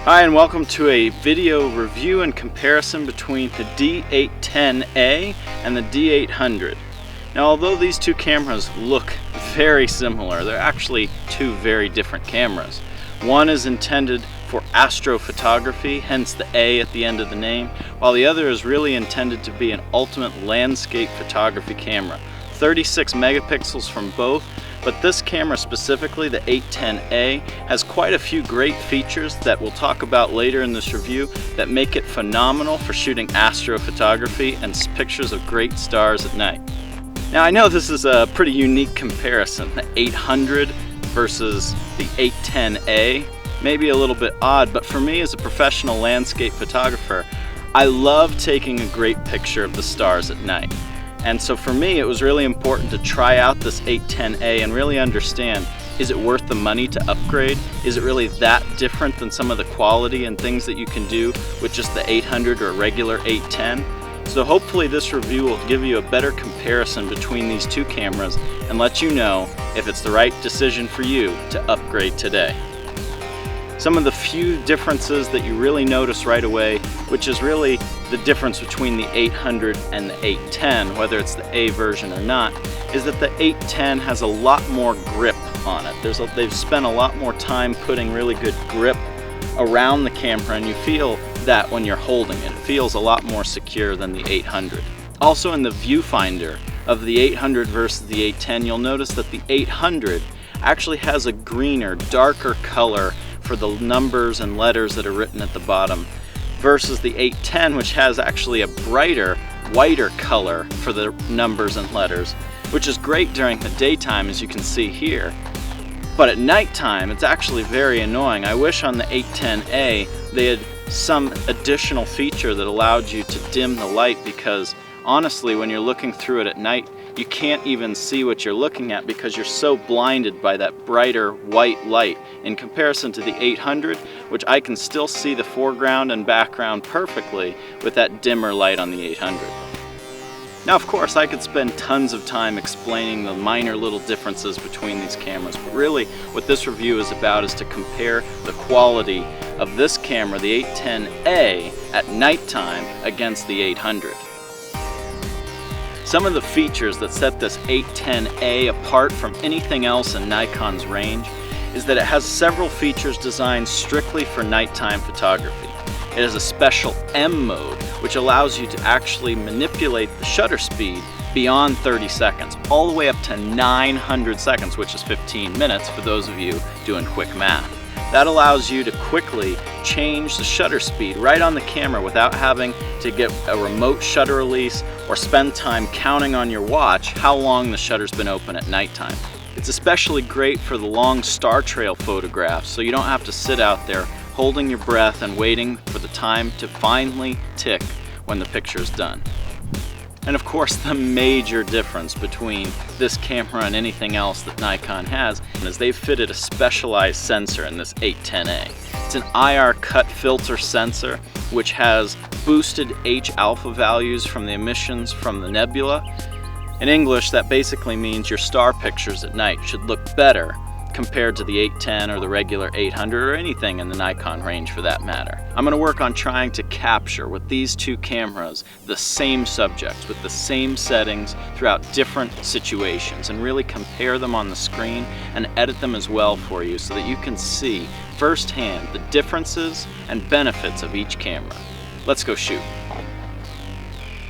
Hi, and welcome to a video review and comparison between the D810a and the D800. Now, although these two cameras look very similar, they're actually two very different cameras. One is intended for astrophotography, hence the A at the end of the name, while the other is really intended to be an ultimate landscape photography camera. 36 megapixels from both, but this camera specifically, the 810A, has quite a few great features that we'll talk about later in this review that make it phenomenal for shooting astrophotography and pictures of great stars at night. Now, I know this is a pretty unique comparison, the 800 versus the 810A. Maybe a little bit odd, but for me as a professional landscape photographer, I love taking a great picture of the stars at night. And so for me, it was really important to try out this 810A and really understand, is it worth the money to upgrade? Is it really that different than some of the quality and things that you can do with just the 800 or regular 810? So hopefully this review will give you a better comparison between these two cameras and let you know if it's the right decision for you to upgrade today. Some of the few differences that you really notice right away, which is really the difference between the 800 and the 810, whether it's the A version or not, is that the 810 has a lot more grip on it. They've spent a lot more time putting really good grip around the camera, and you feel that when you're holding it. It feels a lot more secure than the 800. Also, in the viewfinder of the 800 versus the 810, you'll notice that the 800 actually has a greener, darker color for the numbers and letters that are written at the bottom, versus the 810, which has actually a brighter, whiter color for the numbers and letters, which is great during the daytime, as you can see here. But at nighttime, it's actually very annoying. I wish on the 810A they had some additional feature that allowed you to dim the light, because honestly, when you're looking through it at night, you can't even see what you're looking at because you're so blinded by that brighter white light in comparison to the 800, which I can still see the foreground and background perfectly with that dimmer light on the 800. Now, of course, I could spend tons of time explaining the minor little differences between these cameras, but really what this review is about is to compare the quality of this camera, the 810A, at nighttime against the 800. Some of the features that set this 810A apart from anything else in Nikon's range is that it has several features designed strictly for nighttime photography. It has a special M mode, which allows you to actually manipulate the shutter speed beyond 30 seconds, all the way up to 900 seconds, which is 15 minutes for those of you doing quick math. That allows you to quickly change the shutter speed right on the camera without having to get a remote shutter release or spend time counting on your watch how long the shutter's been open at nighttime. It's especially great for the long star trail photographs, so you don't have to sit out there holding your breath and waiting for the time to finally tick when the picture's done. And of course, the major difference between this camera and anything else that Nikon has is they've fitted a specialized sensor in this 810A. It's an IR cut filter sensor, which has boosted H-alpha values from the emissions from the nebula. In English, that basically means your star pictures at night should look better compared to the 810 or the regular 800 or anything in the Nikon range for that matter. I'm going to work on trying to capture with these two cameras the same subjects with the same settings throughout different situations and really compare them on the screen and edit them as well for you so that you can see firsthand the differences and benefits of each camera. Let's go shoot.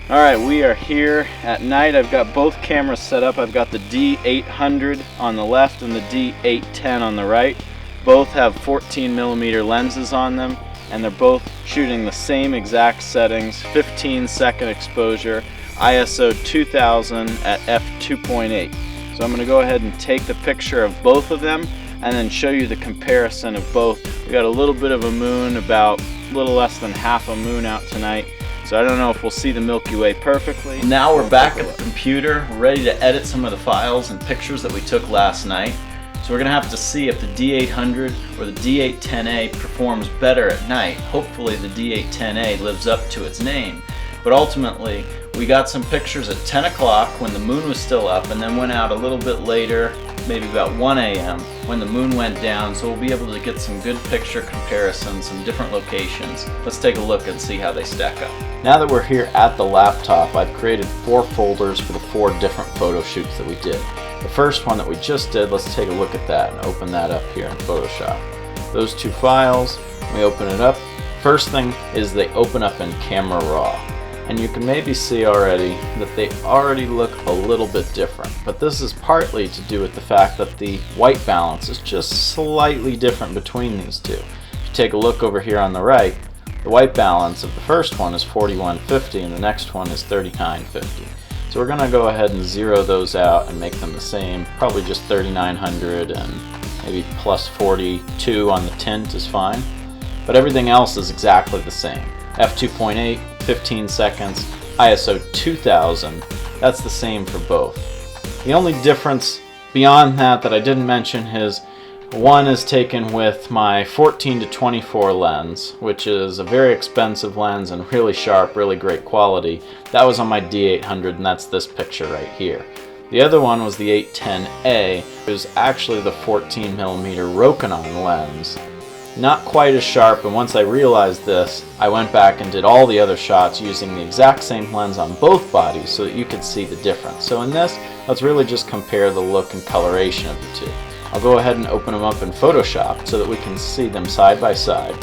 Alright, we are here at night. I've got both cameras set up. I've got the D800 on the left and the D810 on the right. Both have 14mm lenses on them, and they're both shooting the same exact settings, 15-second exposure, ISO 2000 at f2.8. So I'm going to go ahead and take the picture of both of them and then show you the comparison of both. We got a little bit of a moon, about a little less than half a moon out tonight. So I don't know if we'll see the Milky Way perfectly. Now we're back at the computer. We're ready to edit some of the files and pictures that we took last night. So we're gonna have to see if the D800 or the D810A performs better at night. Hopefully the D810A lives up to its name. But ultimately, we got some pictures at 10 o'clock when the moon was still up, and then went out a little bit later maybe about 1 a.m. when the moon went down, so we'll be able to get some good picture comparisons, some different locations. Let's take a look and see how they stack up. Now that we're here at the laptop, I've created 4 folders for the 4 different photo shoots that we did. The first one that we just did, let's take a look at that and open that up here in Photoshop. Those 2 files, we open it up. First thing is they open up in Camera Raw. And you can maybe see already that they already look a little bit different. But this is partly to do with the fact that the white balance is just slightly different between these two. If you take a look over here on the right, the white balance of the first one is 4150 and the next one is 3950. So we're going to go ahead and zero those out and make them the same. Probably just 3900 and maybe plus 42 on the tint is fine. But everything else is exactly the same. f2.8, 15 seconds, ISO 2000, that's the same for both. The only difference beyond that I didn't mention is one is taken with my 14-24 lens, which is a very expensive lens and really sharp, really great quality. That was on my D800 and that's this picture right here. The other one was the D810a, it was actually the 14mm Rokinon lens. Not quite as sharp, and once I realized this, I went back and did all the other shots using the exact same lens on both bodies so that you could see the difference. So in this, let's really just compare the look and coloration of the two. I'll go ahead and open them up in Photoshop so that we can see them side by side.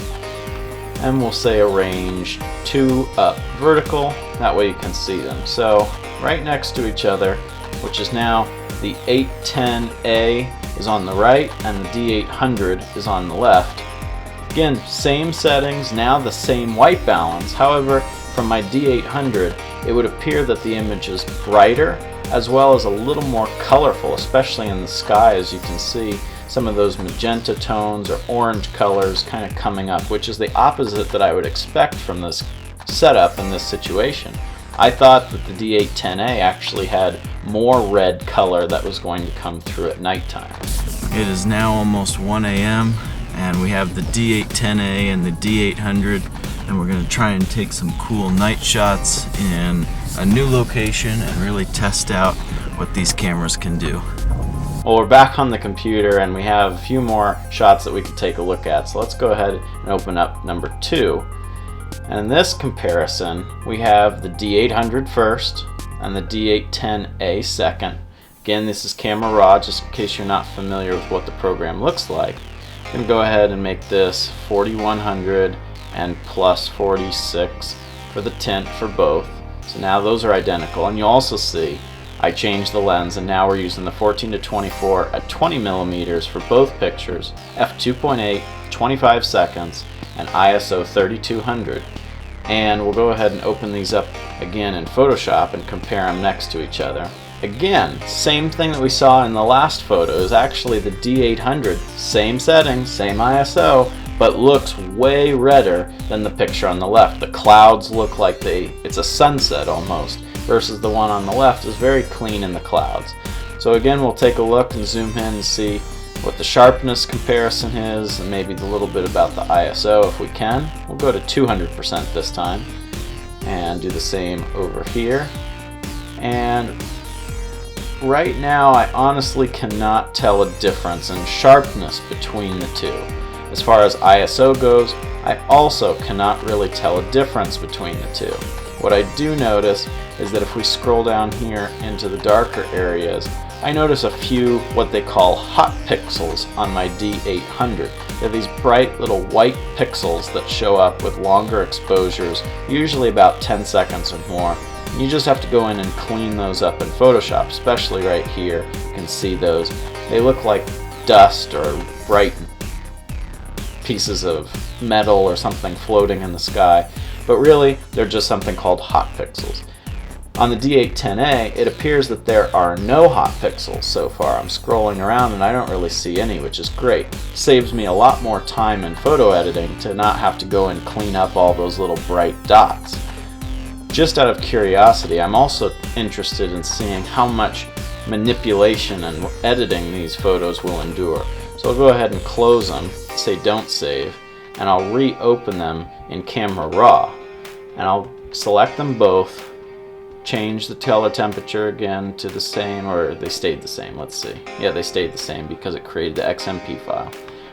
And we'll say arrange 2 up vertical, that way you can see them. So right next to each other, which is now the D810a is on the right and the D800 is on the left. Again, same settings, now the same white balance. However, from my D800, it would appear that the image is brighter as well as a little more colorful, especially in the sky, as you can see some of those magenta tones or orange colors kind of coming up, which is the opposite that I would expect from this setup in this situation. I thought that the D810a actually had more red color that was going to come through at nighttime. It is now almost 1 a.m. and we have the D810a and the D800, and we're going to try and take some cool night shots in a new location and really test out what these cameras can do. Well, we're back on the computer and we have a few more shots that we could take a look at, so let's go ahead and open up number 2. And in this comparison, we have the D800 first and the D810a second. Again, this is Camera Raw, just in case you're not familiar with what the program looks like. I'm going to go ahead and make this 4100 and plus 46 for the tint for both. So now those are identical, and you'll also see I changed the lens and now we're using the 14-24 at 20mm for both pictures, f2.8, 25 seconds, and ISO 3200. And we'll go ahead and open these up again in Photoshop and compare them next to each other. Again, same thing that we saw in the last photo is actually the D800. Same settings, same ISO, but looks way redder than the picture on the left. The clouds look like it's a sunset almost, versus the one on the left is very clean in the clouds. So again, we'll take a look and zoom in and see what the sharpness comparison is, and maybe a little bit about the ISO if we can. We'll go to 200% this time and do the same over here. And right now I honestly cannot tell a difference in sharpness between the two. As far as ISO goes, I also cannot really tell a difference between the two. What I do notice is that if we scroll down here into the darker areas, I notice a few what they call hot pixels on my D800. They're these bright little white pixels that show up with longer exposures, usually about 10 seconds or more. You just have to go in and clean those up in Photoshop, especially right here. You can see those. They look like dust or bright pieces of metal or something floating in the sky, but really they're just something called hot pixels. On the D810a, it appears that there are no hot pixels so far. I'm scrolling around and I don't really see any, which is great. Saves me a lot more time in photo editing to not have to go and clean up all those little bright dots. Just out of curiosity, I'm also interested in seeing how much manipulation and editing these photos will endure. So I'll go ahead and close them, say don't save, and I'll reopen them in Camera Raw. And I'll select them both change the color temperature again to the same, or they stayed the same, let's see. Yeah, they stayed the same because it created the XMP file.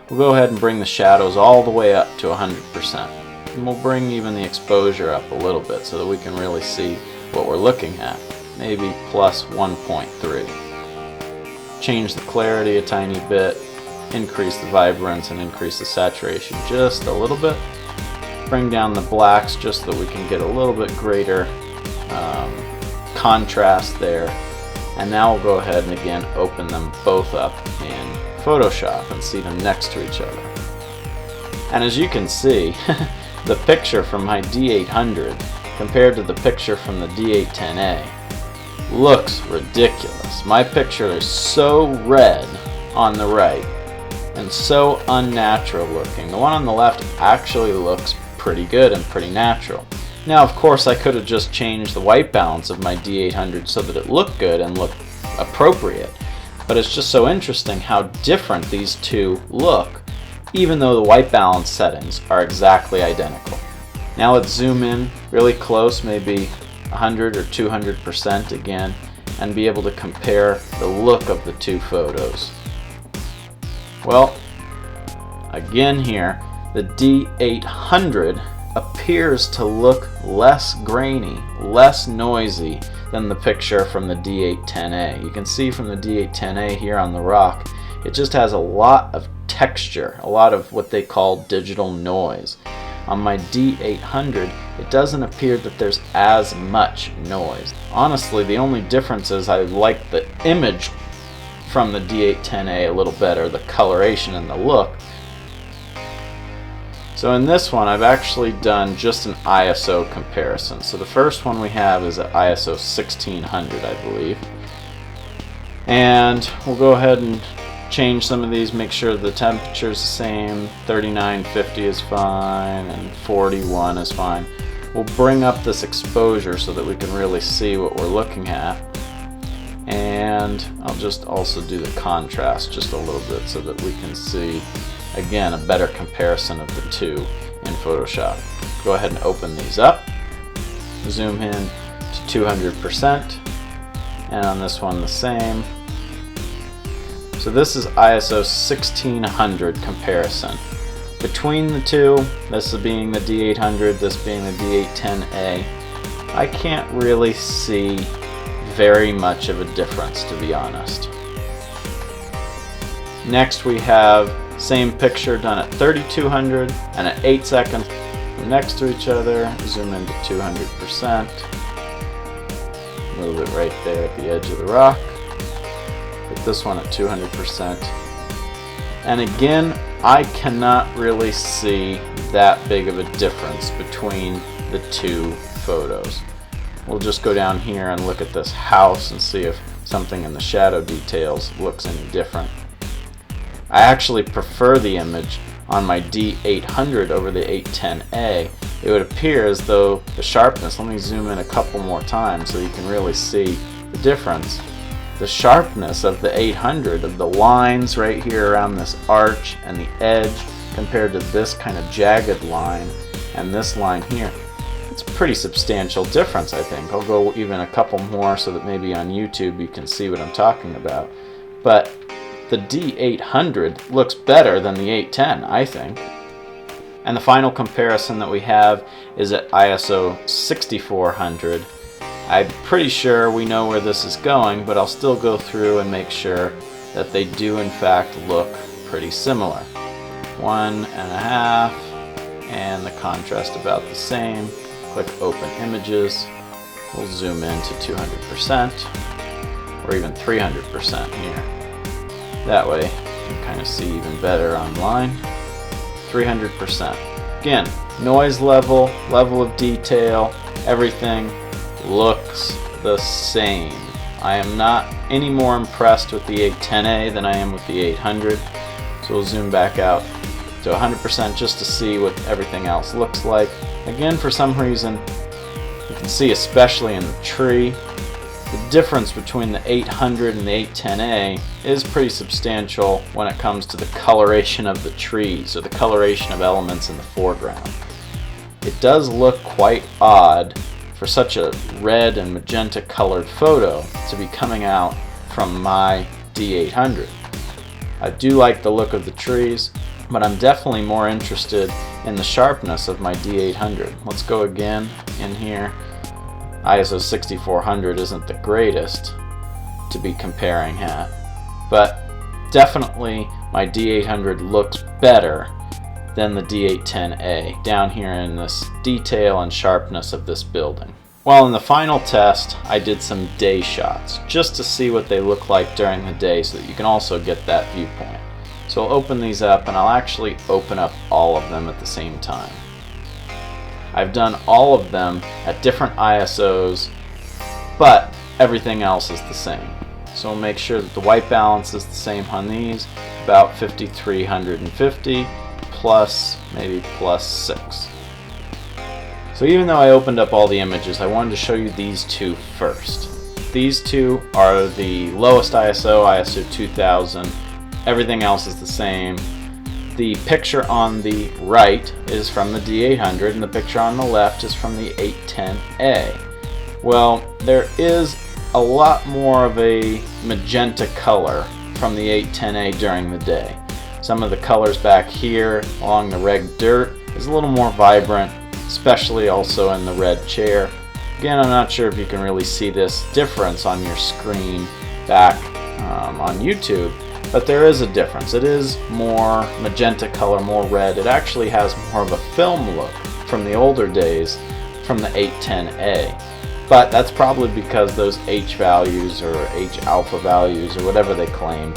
We'll go ahead and bring the shadows all the way up to 100%. And we'll bring even the exposure up a little bit so that we can really see what we're looking at. Maybe plus 1.3. Change the clarity a tiny bit, increase the vibrance and increase the saturation just a little bit. Bring down the blacks just so that we can get a little bit greater contrast there. And now we'll go ahead and again open them both up in Photoshop and see them next to each other. And as you can see, the picture from my D800 compared to the picture from the D810a looks ridiculous. My picture is so red on the right and so unnatural looking. The one on the left actually looks pretty good and pretty natural. Now, of course, I could have just changed the white balance of my D800 so that it looked good and looked appropriate, but it's just so interesting how different these two look, even though the white balance settings are exactly identical. Now let's zoom in really close, maybe 100 or 200% again, and be able to compare the look of the two photos. Well, again here, the D800 appears to look less grainy, less noisy than the picture from the D810a. You can see from the D810a here on the rock, it just has a lot of texture, a lot of what they call digital noise. On my D800, it doesn't appear that there's as much noise. Honestly, the only difference is I like the image from the D810a a little better, the coloration and the look. So in this one, I've actually done just an ISO comparison. So the first one we have is at ISO 1600, I believe. And we'll go ahead and change some of these, make sure the temperature is the same. 3950 is fine, and 41 is fine. We'll bring up this exposure so that we can really see what we're looking at. And I'll just also do the contrast just a little bit so that we can see, again, a better comparison of the two in Photoshop. Go ahead and open these up. Zoom in to 200%. And on this one the same. So this is ISO 1600 comparison. Between the two, this being the D800, this being the D810a, I can't really see very much of a difference, to be honest. Next we have same picture done at 3200 and at 8 seconds next to each other. Zoom into 200%. A little bit right there at the edge of the rock. Put this one at 200%. And again, I cannot really see that big of a difference between the two photos. We'll just go down here and look at this house and see if something in the shadow details looks any different. I actually prefer the image on my D800 over the 810a. It would appear as though the sharpness, let me zoom in a couple more times so you can really see the difference. The sharpness of the 800, of the lines right here around this arch and the edge, compared to this kind of jagged line and this line here, it's a pretty substantial difference, I think. I'll go even a couple more so that maybe on YouTube you can see what I'm talking about. But the D800 looks better than the 810, I think. And the final comparison that we have is at ISO 6400. I'm pretty sure we know where this is going, but I'll still go through and make sure that they do in fact look pretty similar. 1.5, and the contrast about the same. Click Open Images. We'll zoom in to 200%, or even 300% here. That way you can kind of see even better online. 300%. Again, noise level, level of detail, everything looks the same. I am not any more impressed with the 810a than I am with the 800. So we'll zoom back out to 100% just to see what everything else looks like. Again, for some reason, you can see, especially in the tree, the difference between the 800 and the 810a is pretty substantial when it comes to the coloration of the trees or the coloration of elements in the foreground. It does look quite odd for such a red and magenta colored photo to be coming out from my D800. I do like the look of the trees, but I'm definitely more interested in the sharpness of my D800. Let's go again in here. ISO 6400 isn't the greatest to be comparing at, but definitely my D800 looks better than the D810a down here in this detail and sharpness of this building. Well, in the final test, I did some day shots just to see what they look like during the day so that you can also get that viewpoint. So I'll open these up, and I'll actually open up all of them at the same time. I've done all of them at different ISOs, but everything else is the same. So we'll make sure that the white balance is the same on these, about 5350 plus maybe plus 6. So even though I opened up all the images, I wanted to show you these two first. These two are the lowest ISO, ISO 2000. Everything else is the same. The picture on the right is from the D800 and the picture on the left is from the 810A. Well, there is a lot more of a magenta color from the 810A during the day. Some of the colors back here along the red dirt is a little more vibrant, especially also in the red chair. Again, I'm not sure if you can really see this difference on your screen back on YouTube, but there is a difference. It is more magenta color, more red. It actually has more of a film look from the older days from the 810A. But that's probably because those H values or H alpha values or whatever they claim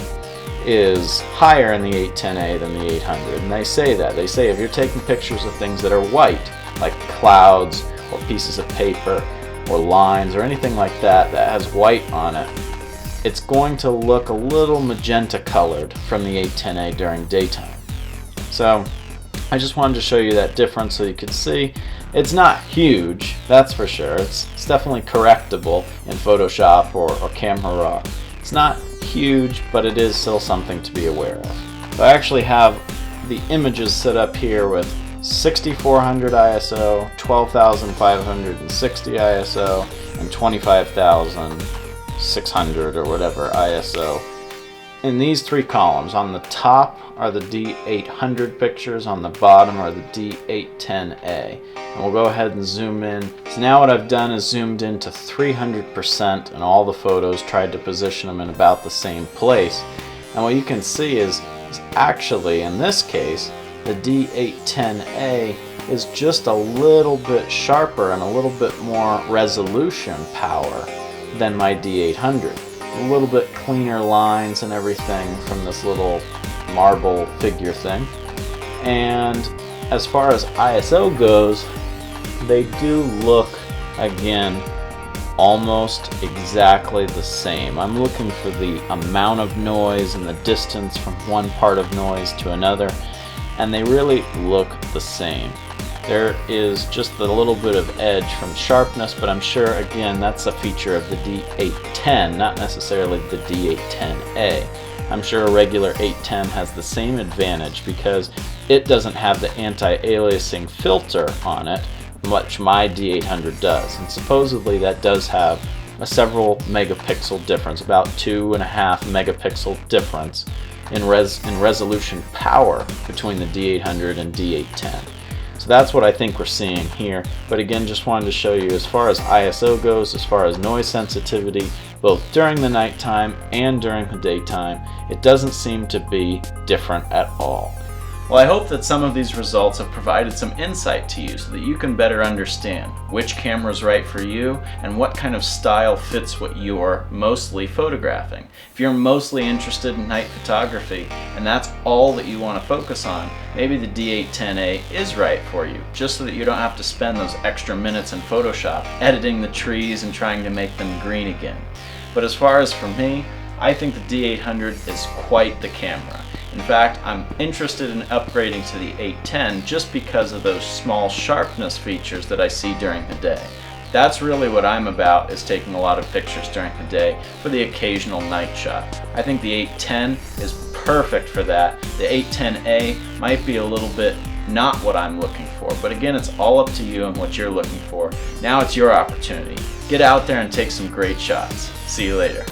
is higher in the 810A than the 800. And they say that. They say if you're taking pictures of things that are white, like clouds or pieces of paper or lines or anything like that that has white on it, it's going to look a little magenta colored from the 810A during daytime. So I just wanted to show you that difference so you could see. It's not huge, that's for sure. It's definitely correctable in Photoshop or Camera Raw. It's not huge, but it is still something to be aware of. So I actually have the images set up here with 6400 ISO, 12560 ISO, and 25600 or whatever ISO. In these three columns, on the top are the D800 pictures, on the bottom are the D810A. And we'll go ahead and zoom in. So now what I've done is zoomed into 300% and all the photos, tried to position them in about the same place. And what you can see is actually, in this case, the D810A is just a little bit sharper and a little bit more resolution power than my D800. A little bit cleaner lines and everything from this little marble figure thing. And as far as ISO goes, they do look, again, almost exactly the same. I'm looking for the amount of noise and the distance from one part of noise to another, and they really look the same. There is just a little bit of edge from sharpness, but I'm sure, again, that's a feature of the D810, not necessarily the D810A. I'm sure a regular 810 has the same advantage because it doesn't have the anti-aliasing filter on it, which my D800 does. And supposedly that does have a several megapixel difference, about 2.5 megapixel difference in resolution power between the D800 and D810. So that's what I think we're seeing here. But again, just wanted to show you, as far as ISO goes, as far as noise sensitivity, both during the nighttime and during the daytime, it doesn't seem to be different at all. Well, I hope that some of these results have provided some insight to you so that you can better understand which camera is right for you and what kind of style fits what you're mostly photographing. If you're mostly interested in night photography and that's all that you want to focus on, maybe the D810A is right for you, just so that you don't have to spend those extra minutes in Photoshop editing the trees and trying to make them green again. But as far as for me, I think the D800 is quite the camera. In fact, I'm interested in upgrading to the 810 just because of those small sharpness features that I see during the day. That's really what I'm about, is taking a lot of pictures during the day for the occasional night shot. I think the 810 is perfect for that. The 810A might be a little bit not what I'm looking for. But again, it's all up to you and what you're looking for. Now it's your opportunity. Get out there and take some great shots. See you later.